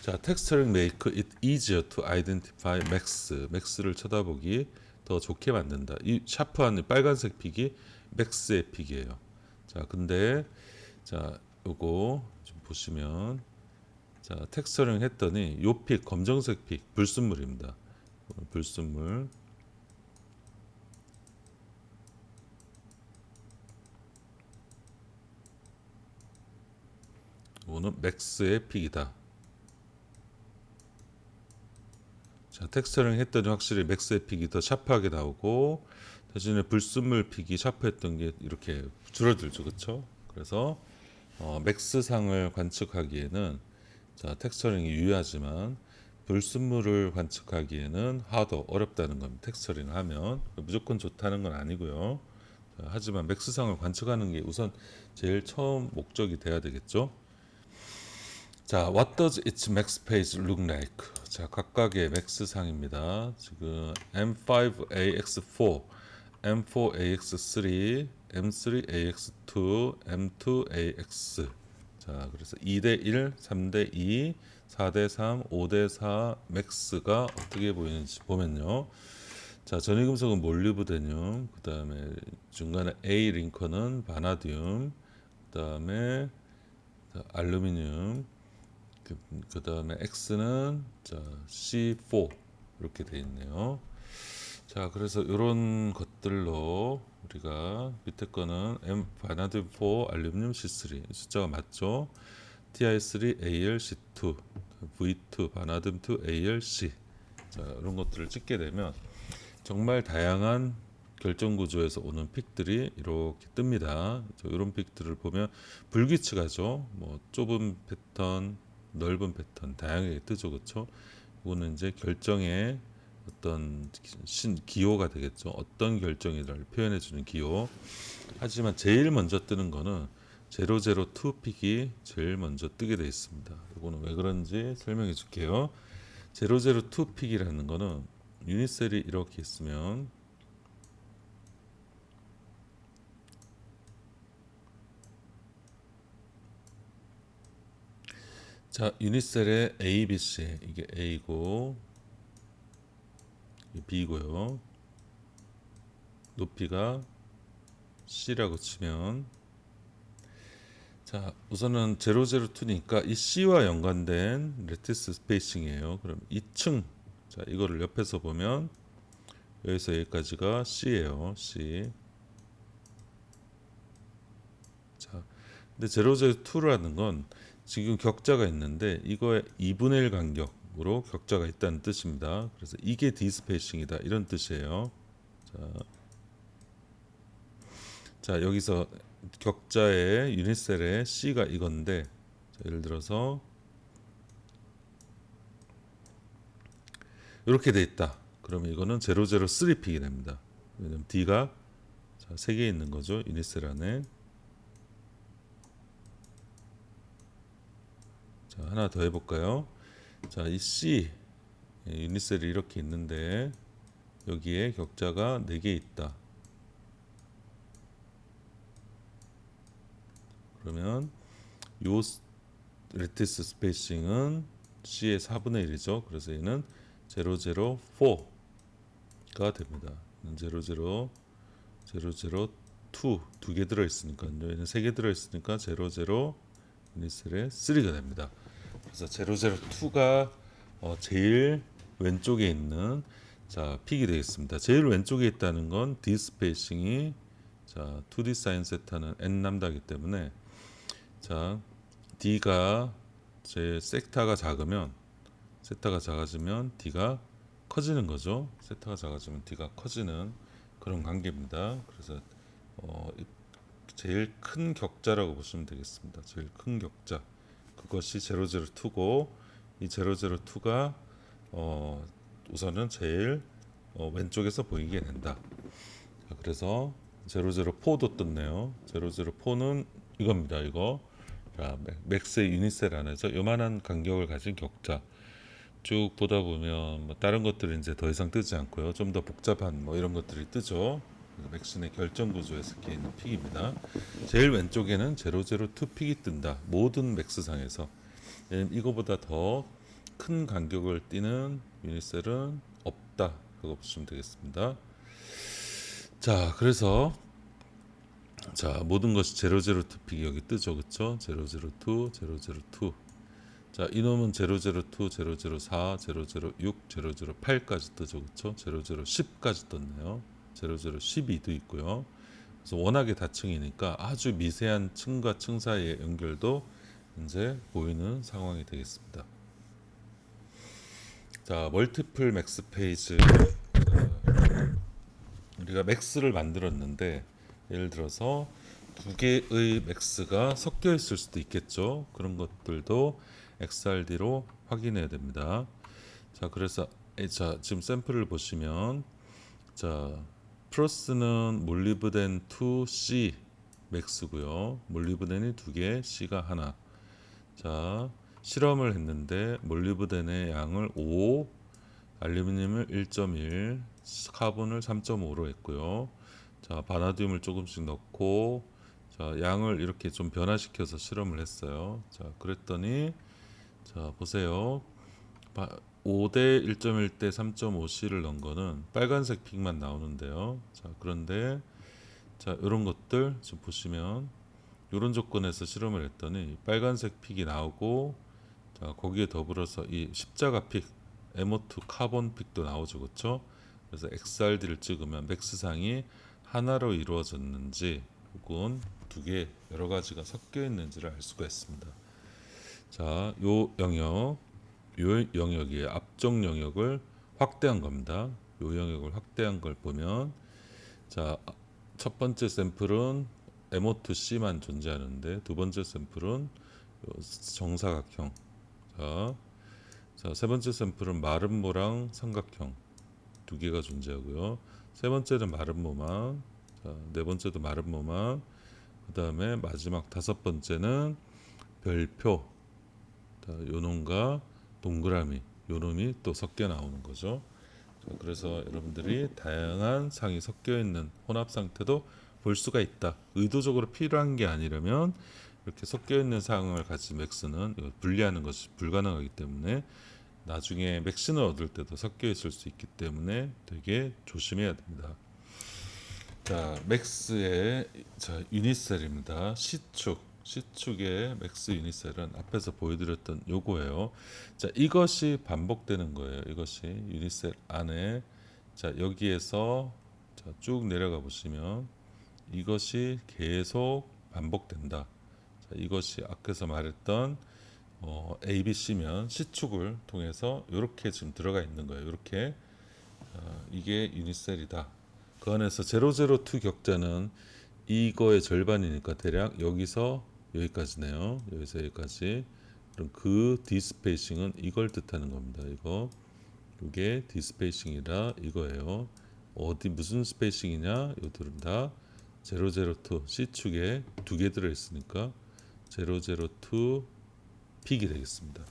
자, texturing make it easier to identify max. max를 쳐다보기 더 좋게 만든다. 이 샤프한 빨간색 픽이 max의 픽이에요. 자, 근데 자, 요거 좀 보시면 자, 텍스처링 했더니 요 픽 검정색 픽 불순물입니다. 불순물. 이거는 맥스의 픽이다. 자, 텍스처링 했더니 확실히 맥스의 픽이 더 샤프하게 나오고 대신에 불순물 픽이 샤프했던 게 이렇게 줄어들죠, 그렇죠? 그래서 맥스상을 관측하기에는 자, 텍스처링이 유효하지만 불순물을 관측하기에는 하도 어렵다는 겁니다. 텍스처링을 하면 무조건 좋다는 건 아니고요. 자, 하지만 맥스상을 관측하는 게 우선 제일 처음 목적이 돼야 되겠죠. 자, what does its max page look like? 자, 각각의 맥스 상입니다. 지금 M5AX4, M4AX3, M3AX2, M2AX. 자, 그래서 2대1, 3대2, 4대3, 5대4 맥스가 어떻게 보이는지 보면요. 자, 전위금속은 몰리브데늄, 그 다음에 중간에 A 링컨은 바나디움, 그 다음에 알루미늄, 그 다음에 X는 자, C4 이렇게 돼 있네요. 자, 그래서 이런 것들로 우리가 밑에 거는 M 바나듐 4 알루미늄 C3 숫자가 맞죠? TI3 ALC2 V2 바나듐 2 ALC. 자, 이런 것들을 찍게 되면 정말 다양한 결정 구조에서 오는 픽들이 이렇게 뜹니다. 이런 픽들을 보면 불규칙하죠. 뭐 좁은 패턴, 넓은 패턴 다양하게 뜨죠, 그렇죠? 이거는 이제 결정의 어떤 기호가 되겠죠. 어떤 결정이를 표현해 주는 기호. 하지만 제일 먼저 뜨는 거는 002 픽이 제일 먼저 뜨게 되어 있습니다. 이거는 왜 그런지 설명해 줄게요. 002 픽이라는 거는 유닛셀이 이렇게 있으면 자, 유닛셀의 A, B, C 이게 A고 B고요. 높이가 C라고 치면 자, 우선은 002니까 이 C와 연관된 레티스 스페이싱이에요. 그럼 2층 자, 이거를 옆에서 보면 여기서 여기까지가 C예요. C. 자, 근데 002라는 건 지금 격자가 있는데 이거의 2분의 1 간격으로 격자가 있다는 뜻입니다. 그래서 이게 D 스페이싱이다 이런 뜻이에요. 자, 자 여기서 격자의 유닛셀의 C가 이건데 자, 예를 들어서 이렇게 돼 있다. 그러면 이거는 003 픽이 됩니다. 왜냐면 D가 3개 있는 거죠. 유닛셀 안에. 자, 하나 더 해볼까요? 자, 이 C 유닛셀이 이렇게 있는데 여기에 격자가 4개 있다. 그러면 요 레티스 스페이싱은 C의 4분의 1이죠. 그래서 얘는 004가 됩니다. 00, 002 두 개 들어 있으니까요. 얘는 3개 들어 있으니까 00 유닛셀의 3가 됩니다. 그래서 002가 제일 왼쪽에 있는 자 픽이 되겠습니다. 제일 왼쪽에 있다는 건 D 스페이싱이 자 2D 사인 세타는 n 람다이기 때문에 자 D가 제 세타가 작아지면 D가 커지는 거죠. 세타가 작아지면 D가 커지는 그런 관계입니다. 그래서 제일 큰 격자라고 보시면 되겠습니다. 제일 큰 격자 그것이 002고 이 002가 우선은 제일 왼쪽에서 보이게 된다. 자, 그래서 004도 떴네요. 004는 이겁니다. 이거 자, 맥스의 유닛셀 안에서 요만한 간격을 가진 격자 쭉 보다 보면 뭐 다른 것들은 이제 더 이상 뜨지 않고요. 좀 더 복잡한 뭐 이런 것들이 뜨죠. 맥신의 결정 구조에 섞여 있는 픽입니다. 제일 왼쪽에는 002 픽이 뜬다. 모든 맥스상에서 이거보다 더 큰 간격을 띠는 유닛셀은 없다. 그거 보시면 되겠습니다. 자, 그래서 자 모든 것이 002 픽이 여기 뜨죠, 그렇죠? 002, 002. 자, 이놈은 002, 004, 006, 008까지 뜨죠, 그렇죠? 00, 10까지 떴네요. 00, 12도 있고요. 그래서 워낙에 다층이니까 아주 미세한 층과 층 사이의 연결도 이제 보이는 상황이 되겠습니다. 자, 멀티플 맥스 페이지. 우리가 맥스를 만들었는데 예를 들어서 두 개의 맥스가 섞여 있을 수도 있겠죠. 그런 것들도 XRD로 확인해야 됩니다. 자, 그래서 자, 지금 샘플을 보시면 자, 프로스는 몰리브덴 2C 맥스고요. 몰리브덴이 2개, C가 하나. 자, 실험을 했는데 몰리브덴의 양을 5, 알루미늄을 1.1, 카본을 3.5로 했고요. 자, 바나듐을 조금씩 넣고 자, 양을 이렇게 좀 변화시켜서 실험을 했어요. 자, 그랬더니 자, 보세요. 5대 1.1대 3.5C를 넣은 거는 빨간색 픽만 나오는데요. 자, 그런데 자, 이런 것들 지금 보시면 이런 조건에서 실험을 했더니 빨간색 픽이 나오고 자, 거기에 더불어서 이 십자가 픽, M2 카본 픽도 나오죠, 그렇죠? 그래서 XRD를 찍으면 맥스상이 하나로 이루어졌는지 혹은 두 개 여러 가지가 섞여 있는지를 알 수가 있습니다. 자, 요 영역의 앞쪽 영역을 확대한 겁니다. 요 영역을 확대한 걸 보면 자, 첫 번째 샘플은 M2C만 존재하는데 두 번째 샘플은 정사각형. 자, 세 번째 샘플은 마름모랑 삼각형 두 개가 존재하고요. 세 번째는 마름모만, 자, 네 번째도 마름모만, 그 다음에 마지막 다섯 번째는 별표, 자, 요놈과 동그라미, 요놈이 또 섞여 나오는 거죠. 자, 그래서 여러분들이 다양한 상이 섞여 있는 혼합 상태도 볼 수가 있다. 의도적으로 필요한 게 아니라면 이렇게 섞여 있는 상을 가진 맥스는 이거 분리하는 것이 불가능하기 때문에 나중에 맥신을 얻을 때도 섞여 있을 수 있기 때문에 되게 조심해야 됩니다. 자, 맥스의 유니셀입니다. C축의 맥스 유니셀은 앞에서 보여드렸던 요거예요. 자, 이것이 반복되는 거예요. 이것이 유니셀 안에 자, 여기에서 자, 쭉 내려가 보시면 이것이 계속 반복된다. 자, 이것이 앞에서 말했던 ABC면 C축을 통해서 이렇게 지금 들어가 있는 거예요. 이렇게 이게 유니셀이다. 그 안에서 002 격자는 이거의 절반이니까 대략 여기서 여기까지네요. 여기서 여기까지. 그럼 그 디스페이싱은 이걸 뜻하는 겁니다. 이게 디스페이싱이라 이거예요. 어디 무슨 스페이싱이냐? 이들은 다 002 C축에 두 개 들어 있으니까 002 픽이 되겠습니다.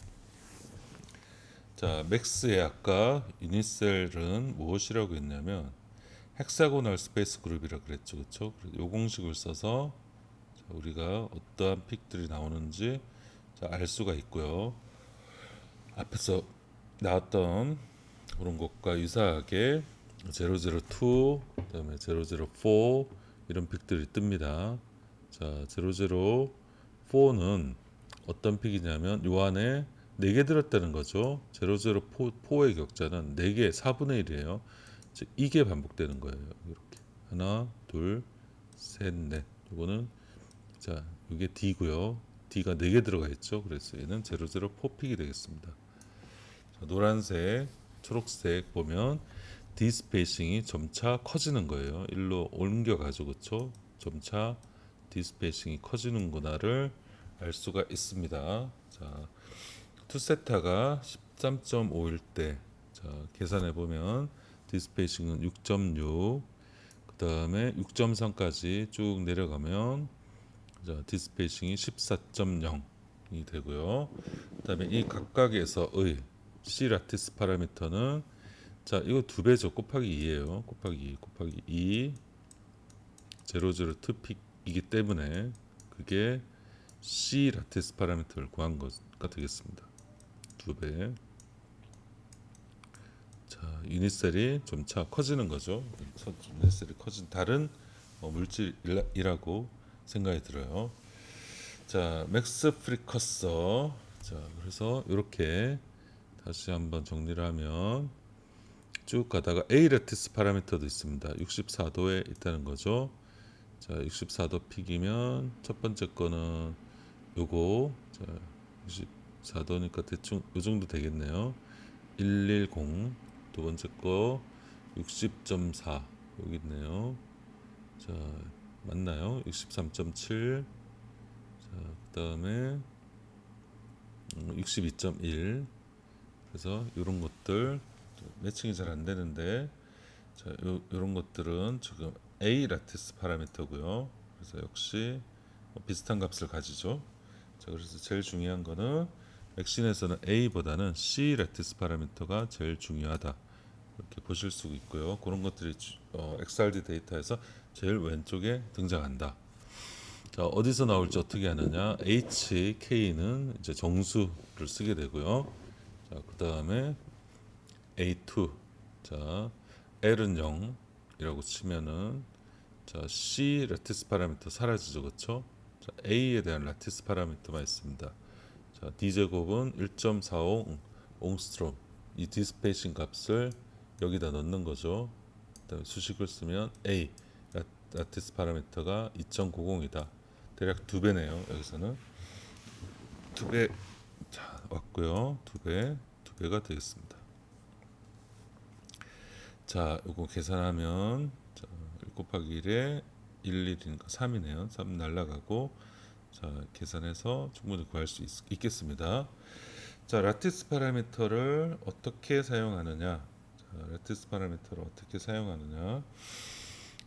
자, 맥스의 아까 유니셀은 무엇이라고 했냐면 헥사고널 스페이스 그룹이라 그랬죠, 그렇죠? 요 공식을 써서 자, 우리가 어떠한 픽들이 나오는지 자, 알 수가 있고요. 앞에서 나왔던 그런 것과 유사하게 002, 그다음에 004 이런 픽들이 뜹니다. 자, 004는 어떤 픽이냐면 요 안에 4개 들었다는 거죠. 004의 격자는 4개 4분의 1이에요. 이게 반복되는 거예요. 이렇게 하나, 둘, 셋, 넷. 이거는 자, 이게 D고요. D가 4개 들어가 있죠. 그래서 얘는 004 픽이 되겠습니다. 자, 노란색, 초록색 보면 D 스페이싱이 점차 커지는 거예요. 일로 옮겨가지고 그렇죠. 점차 D 스페이싱이 커지는구나를 알 수가 있습니다. 자, 투세타가 13.5일 때, 자, 계산해 보면 D 스페이싱은 6.6, 그 다음에 6.3까지 쭉 내려가면 자, D 스페이싱이 14.0이 되고요. 그 다음에 이 각각에서의 C 라티스 파라미터는 자, 이거 두 배죠. 곱하기 2예요. 곱하기 2 002 픽이기 때문에 그게 C 라티스 파라미터를 구한 것가 되겠습니다. 두 배. 자, 유니셀이 점차 커지는 거죠. 유니셀이 커진 다른 물질이라고 생각이 들어요. 자, 맥스 프리커서. 자, 그래서 이렇게 다시 한번 정리를 하면 쭉 가다가 A 레티스 파라미터도 있습니다. 64도에 있다는 거죠. 자, 64도 픽이면 첫 번째 거는 요거 자, 64도니까 대충 요 정도 되겠네요. 110. 두 번째 거 60.4 여기 있네요. 자, 맞나요? 63.7. 자, 그다음에 62.1. 그래서 이런 것들 매칭이 잘 안 되는데 자, 요런 것들은 지금 A 라티스 파라미터고요. 그래서 역시 비슷한 값을 가지죠. 자, 그래서 제일 중요한 거는 맥신에서는 A보다는 C 라티스 파라미터가 제일 중요하다. 이렇게 보실 수 있고요. 그런 것들이 XRD 데이터에서 제일 왼쪽에 등장한다. 자, 어디서 나올지 어떻게 하느냐? HK는 이제 정수를 쓰게 되고요. 자, 그 다음에 A2. 자, L은 0이라고 치면은 자, C 라티스 파라미터 사라지죠, 그렇죠? 자, A에 대한 라티스 파라미터가 있습니다. 자, D 제곱은 1.45 옹스트롬. 이 디스페이싱 값을 여기다 넣는 거죠. 그다음에 수식을 쓰면 A 라티스 파라미터가 2.90이다. 대략 2배네요. 여기서는 2배 자 왔고요. 2배가 되겠습니다. 자, 요거 계산하면 자, 1 곱하기 1에 11이니까 3이네요. 3 날라가고 자, 계산해서 충분히 구할 수 있겠습니다. 자, 라티스 파라미터를 어떻게 사용하느냐? 자, 라티스 파라미터를 어떻게 사용하느냐?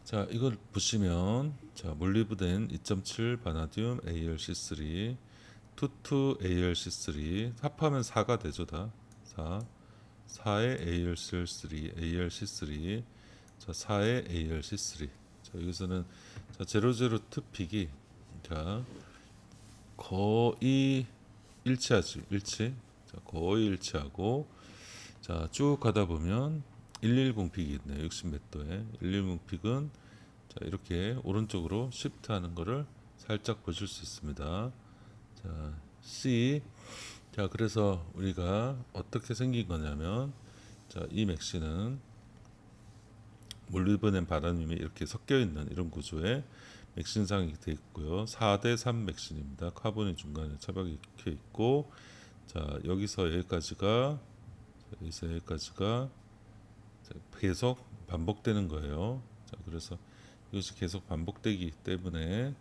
자, 이걸 보시면 자, 몰리브덴 2.7 바나듐 AlC3 투투 AlC3 합하면 4가 되죠, 다. 4에 AlC3 자, 4에 AlC3 자, 여기서는 자, 00 투픽이 자, 거의 일치하지. 자, 거의 일치하고 자, 쭉 가다 보면 110 픽이 있네요. 60 몇 도에 110 픽은 자, 이렇게 오른쪽으로 시프트 하는 거를 살짝 보실 수 있습니다. 자, C 자, 그래서 우리가 어떻게 생긴 거냐면 자, 이 맥시는 몰리브덴 바나듐이 이렇게 섞여 있는 이런 구조의 맥신상이 되어 있고요. 4대 3 맥신입니다. 카본이 중간에 차박이 켜 있고 자, 여기서 여기까지가 자, 계속 반복되는 거예요. 자, 그래서 이것이 계속 반복되기 때문에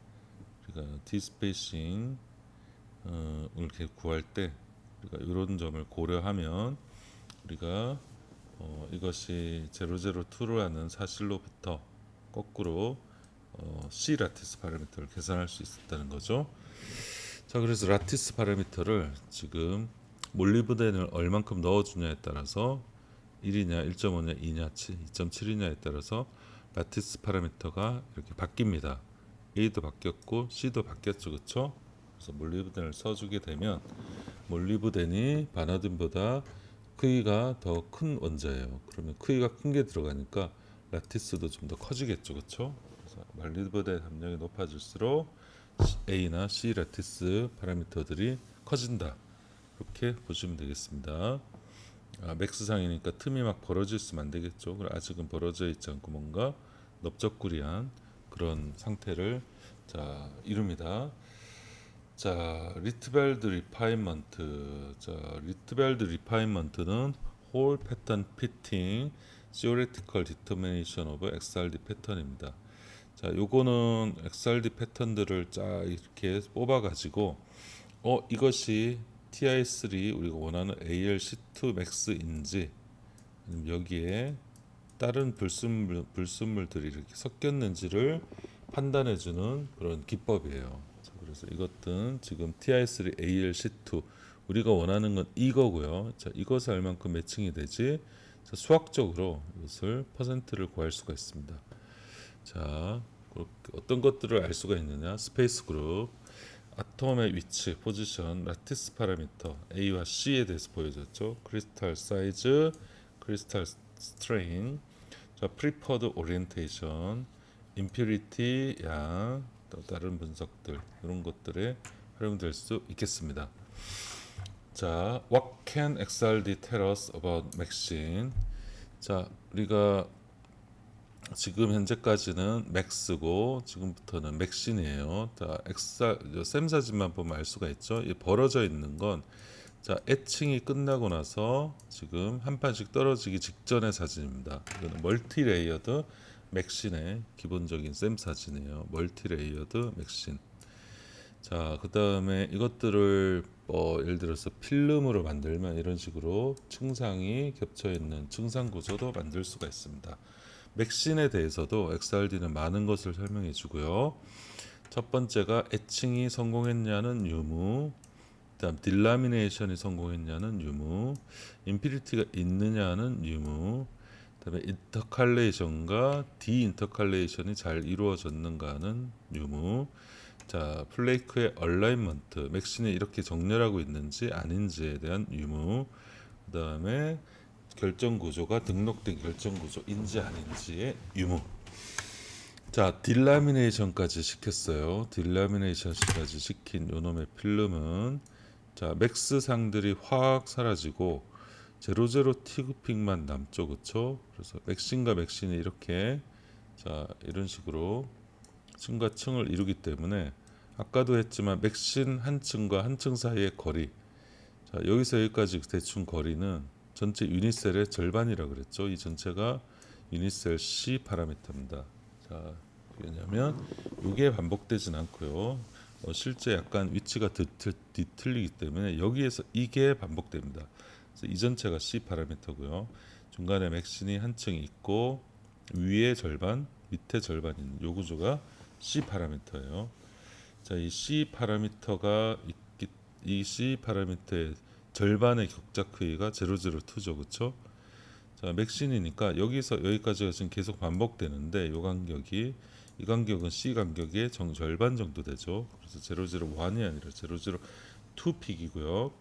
우리가 디스페이싱 을 구할 때 우리가 이런 점을 고려하면 우리가 이것이 002라는 사실로부터 거꾸로 C 라티스 파라미터를 계산할 수 있었다는 거죠. 자, 그래서 라티스 파라미터를 지금 몰리브덴을 얼만큼 넣어주냐에 따라서 1이냐 1.5냐 2냐 2.7이냐에 따라서 라티스 파라미터가 이렇게 바뀝니다. A도 바뀌었고 C도 바뀌었죠, 그렇죠? 그래서 몰리브덴을 써주게 되면 몰리브덴이 바나듐보다 크기가 더 큰 원자예요. 그러면 크기가 큰 게 들어가니까 라티스도 좀 더 커지겠죠, 그렇죠? 그래서 몰리브덴 함량이 높아질수록 A나 C 라티스 파라미터들이 커진다. 그렇게 보시면 되겠습니다. 맥스상이니까 틈이 막 벌어져 있으면 안 되겠죠. 아직은 벌어져 있지 않고 뭔가 넓적구리한 그런 상태를 자 이룹니다. 자, 리트벨드 리파인먼트. 자, 리트벨드 리파인먼트는 홀 패턴 피팅 theoretical determination of XRD 패턴입니다. 자, 요거는 XRD 패턴들을 쫙 이렇게 뽑아 가지고 이것이 TI3 우리가 원하는 ALC2 max인지 아니면 여기에 다른 불순물들이 이렇게 섞였는지를 판단해 주는 그런 기법이에요. 자, 그래서 이것은 지금 TI3 ALC2 우리가 원하는 건 이거고요. 자, 이것을 얼만큼 매칭이 되지? 자, 수학적으로 이것을 퍼센트를 구할 수가 있습니다. 자, 어떤 것들을 알 수가 있느냐? 스페이스 그룹, 아톰의 위치, 포지션, 라티스 파라미터 A와 C에 대해서 보여줬죠. 크리스탈 사이즈, 크리스탈 스트레인, 자, 프리퍼드 오리엔테이션, 임퓨리티 양, 또 다른 분석들 이런 것들에 활용될 수 있겠습니다. 자, what can XRD tell us about 맥신? 자, 우리가 지금 현재까지는 맥스고 지금부터는 맥신이에요. 자, 샘 사진만 보면 알 수가 있죠. 이 벌어져 있는 건 자, 애칭이 끝나고 나서 지금 한 판씩 떨어지기 직전의 사진입니다. 이거는 멀티 레이어드 맥신의 기본적인 샘 사진이에요. 멀티 레이어드 맥신. 자, 그 다음에 이것들을 예를 들어서 필름으로 만들면 이런 식으로 층상이 겹쳐 있는 층상 구조도 만들 수가 있습니다. 맥신에 대해서도 XRD는 많은 것을 설명해 주고요. 첫 번째가 애칭이 성공했냐는 유무, 그다음 딜라미네이션이 성공했냐는 유무, 임피리티가 있느냐는 유무, 그다음에 인터칼레이션과 디인터칼레이션이 잘 이루어졌는가는 유무. 자, 플레이크의 얼라인먼트, 맥신이 이렇게 정렬하고 있는지 아닌지에 대한 유무. 그다음에 결정 구조가 등록된 결정 구조인지 아닌지의 유무. 자, 딜라미네이션까지 시켰어요. 딜라미네이션까지 시킨 요놈의 필름은 자, 맥스 상들이 확 사라지고 제로제로 티그픽만 남죠, 그렇죠? 그래서 맥신과 맥신이 이렇게 자 이런 식으로 층과 층을 이루기 때문에 아까도 했지만 맥신 한 층과 한 층 사이의 거리 자 여기서 여기까지 대충 거리는 전체 유니셀의 절반이라 그랬죠. 이 전체가 유니셀 C 파라미터입니다. 자 왜냐하면 이게 반복되진 않고요. 실제 약간 위치가 뒤틀리기 때문에 여기에서 이게 반복됩니다. 그래서 이 전체가 C 파라미터고요. 중간에 맥신이 한 층이 있고 위에 절반, 밑에 절반 있는 요 구조가 C 파라미터예요. 자, 이 C 파라미터가 이 C 파라미터의 절반의 격자 크기가 002죠, 그렇죠? 자, 맥신이니까 여기서 여기까지가 지금 계속 반복되는데 요 간격이 이 간격은 C 간격의 절반 정도 되죠. 그래서 001이 아니라 002 픽이고요.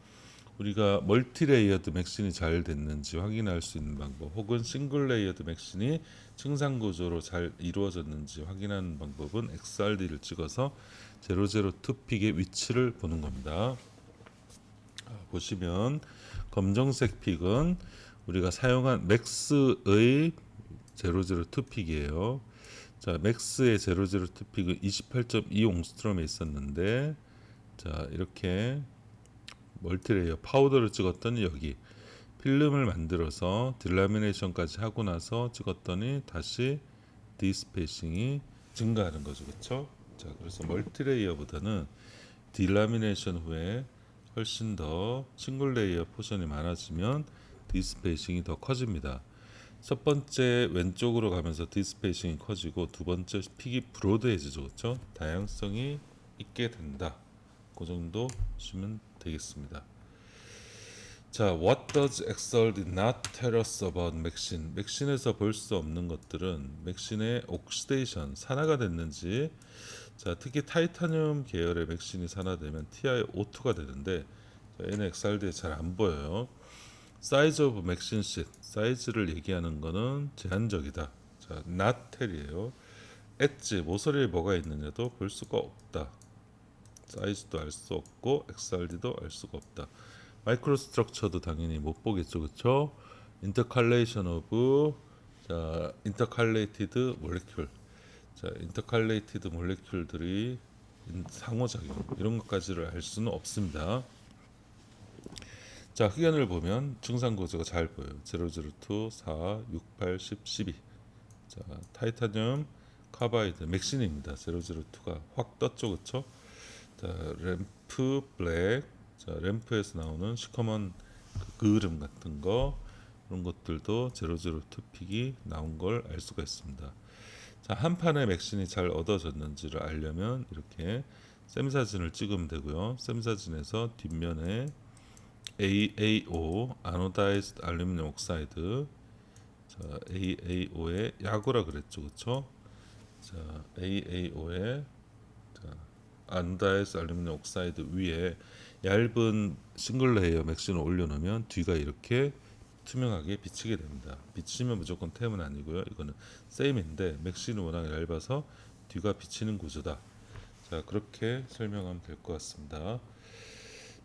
우리가 멀티레이어드 맥신이 잘 됐는지 확인할 수 있는 방법 혹은 싱글 레이어드 맥신이 층상 구조로 잘 이루어졌는지 확인하는 방법은 XRD를 찍어서 002 픽의 위치를 보는 겁니다. 보시면 검정색 픽은 우리가 사용한 맥스의 002 픽이에요. 자, 맥스의 002 픽은 28.2 옹스트럼에 있었는데 자, 이렇게 멀티레이어 파우더를 찍었더니 여기 필름을 만들어서 딜라미네이션까지 하고 나서 찍었더니 다시 디스페이싱이 증가하는 거죠, 그렇죠? 자, 그래서 멀티레이어보다는 딜라미네이션 후에 훨씬 더 싱글 레이어 포션이 많아지면 디스페이싱이 더 커집니다. 첫 번째 왼쪽으로 가면서 디스페이싱이 커지고 두 번째 픽이 브로드해지죠, 그렇죠? 다양성이 있게 된다. 그 정도 보시면 되겠습니다. 자, what does XRD not tell us about 맥신? 맥신에서 볼 수 없는 것들은 맥신의 옥시데이션, 산화가 됐는지 자, 특히 타이타늄 계열의 맥신이 산화되면 TiO2가 되는데 자, 얘는 XRD에 잘 안 보여요. 사이즈 오브 맥신 쉿, 사이즈를 얘기하는 거는 제한적이다. 자, not tell이에요. 엣지, 모서리에 뭐가 있느냐도 볼 수가 없다. 사이즈도 알 수 없고 XRD도 알 수가 없다. 마이크로 스트럭처도 당연히 못 보겠죠, 그렇죠? 인터칼레이션 오브 자 인터칼레이티드 몰레큘 자 인터칼레이티드 몰레큘들이 상호작용 이런 것까지를 알 수는 없습니다. 자 흑연을 보면 증상 구조가 잘 보여요. 002, 4, 6, 8, 10, 12. 자 타이타늄 카바이드 맥신입니다. 002가 확 떴죠, 그렇죠? 자 램프 블랙 자 램프에서 나오는 시커먼 그을음 같은 거 이런 것들도 002 픽이 나온 걸 알 수가 있습니다. 자, 한 판의 맥신이 잘 얻어졌는지를 알려면 이렇게 셈 사진을 찍으면 되고요. 셈 사진에서 뒷면에 AAO 아노다이즈드 알루미늄 옥사이드 자, AAO의 야구라 그랬죠, 그렇죠? 자, AAO의 아노다이즈드 알루미늄 옥사이드 위에 얇은 싱글 레이어 맥신을 올려놓으면 뒤가 이렇게 투명하게 비치게 됩니다. 비치면 무조건 템은 아니고요. 이거는 세임인데 맥신은 워낙 얇아서 뒤가 비치는 구조다. 자 그렇게 설명하면 될 것 같습니다.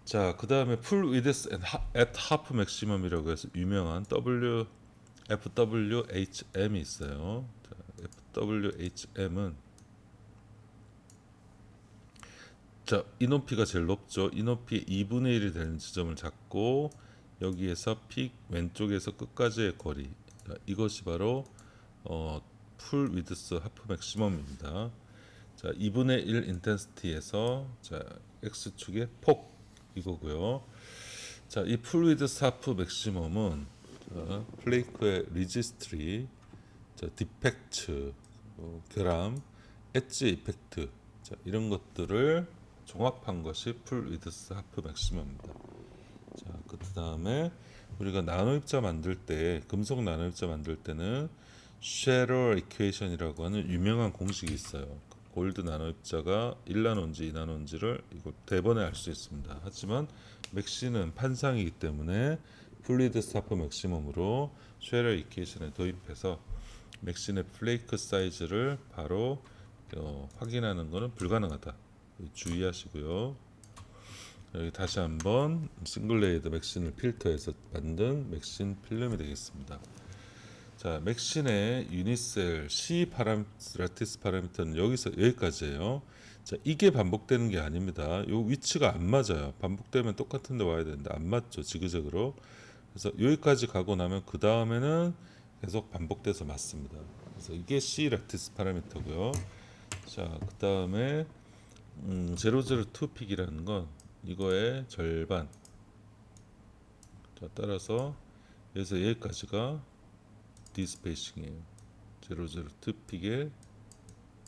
자 그 다음에 풀 위드스 at half maximum이라고 해서 유명한 FWHM이 있어요. 자, FWHM은 자, 이 높이가 제일 높죠. 이 높이의 2분의 1이 되는 지점을 잡고 여기에서 픽 왼쪽에서 끝까지의 거리 자, 이것이 바로 풀 위드스 하프 맥시멈입니다. 자, 2분의 1 인텐시티에서 자, x축의 폭 이거고요. 자, 이 풀 위드스 하프 맥시멈은 자, 플레이크의 리지스트리, 자, 디펙트, 결함, 엣지 이펙트 자, 이런 것들을 종합한 것이 풀 위드스 하프 맥시멈입니다. 자, 그 다음에 우리가 나노 입자 만들 때 금속 나노 입자 만들 때는 쉐러 이퀘이션이라고 하는 유명한 공식이 있어요. 골드 나노 입자가 1나노인지 2나노인지를 이거 대번에 알 수 있습니다. 하지만 맥시는 판상이기 때문에 플리드스 하프 맥시멈으로 쉐러 이퀘이션에 도입해서 맥신의 플레이크 사이즈를 바로 확인하는 것은 불가능하다. 주의하시고요. 여기 다시 한번 싱글 레이어드 맥신을 필터해서 만든 맥신 필름이 되겠습니다. 자, 맥신의 유니셀 C 라티스 파라미터는 여기까지예요. 자, 이게 반복되는 게 아닙니다. 요 위치가 안 맞아요. 반복되면 똑같은 데 와야 되는데 안 맞죠, 지그재그로. 그래서 여기까지 가고 나면 그 다음에는 계속 반복돼서 맞습니다. 그래서 이게 C 라티스 파라미터고요. 자, 그 다음에 002 픽이라는 건 이거의 절반. 자, 따라서 여기서 여기까지가 디스페이싱이에요. 002 픽의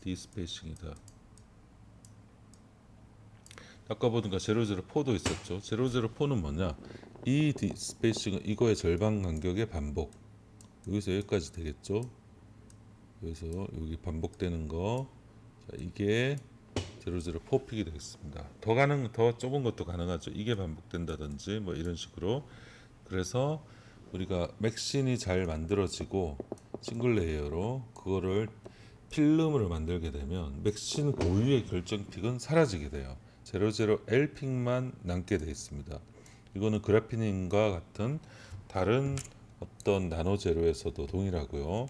디스페이싱이다. 아까 보니까 004도 있었죠. 004는 뭐냐? 이 디스페이싱은 이거의 절반 간격의 반복. 여기서 여기까지 되겠죠. 여기서 여기 반복되는 거. 자, 이게 004 픽이 되겠습니다. 더 좁은 것도 가능하죠. 이게 반복된다든지 뭐 이런 식으로. 그래서 우리가 맥신이 잘 만들어지고 싱글 레이어로 그거를 필름으로 만들게 되면 맥신 고유의 결정 픽은 사라지게 돼요. 00L 픽만 남게 되어 있습니다. 이거는 그래피닌과 같은 다른 어떤 나노 제로에서도 동일하고요.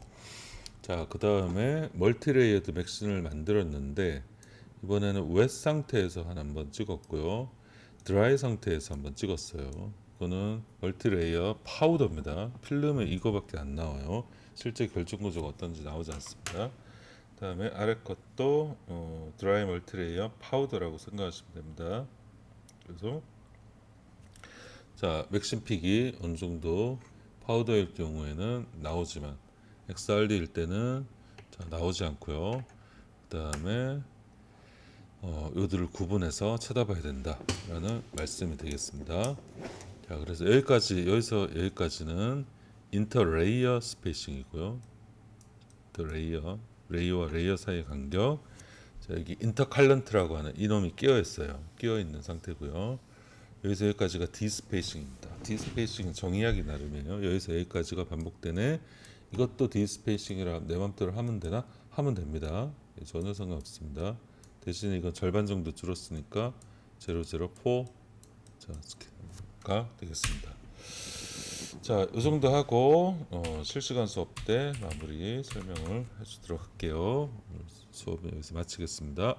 자, 그 다음에 멀티레이어드 맥신을 만들었는데 이번에는 웻 상태에서 한번 찍었고요. 드라이 상태에서 한번 찍었어요. 이거는 멀티레이어 파우더입니다. 필름에 이거밖에 안 나와요. 실제 결정 구조가 어떤지 나오지 않습니다. 그다음에 아래 것도 드라이 멀티레이어 파우더라고 생각하시면 됩니다. 그래서 자, 맥신 픽이 어느 정도 파우더일 경우에는 나오지만 XRD일 때는 자, 나오지 않고요. 그다음에 요들을 구분해서 쳐다봐야 된다라는 말씀이 되겠습니다. 자, 그래서 여기서 여기까지는 인터레이어 스페이싱이고요. 레이어와 레이어 사이의 간격. 자, 여기 인터칼런트라고 하는 이놈이 끼어 있어요. 끼어 있는 상태고요. 여기서 여기까지가 디스페이싱입니다. 디스페이싱은 정의하기 나름이에요. 여기서 여기까지가 반복되네. 이것도 디스페이싱이라 내 맘대로 하면 되나? 하면 됩니다. 전혀 상관없습니다. 대신에 이건 절반 정도 줄었으니까 004 가 되겠습니다. 자, 이 정도 하고 실시간 수업 때 마무리 설명을 해주도록 할게요. 오늘 수업은 여기서 마치겠습니다.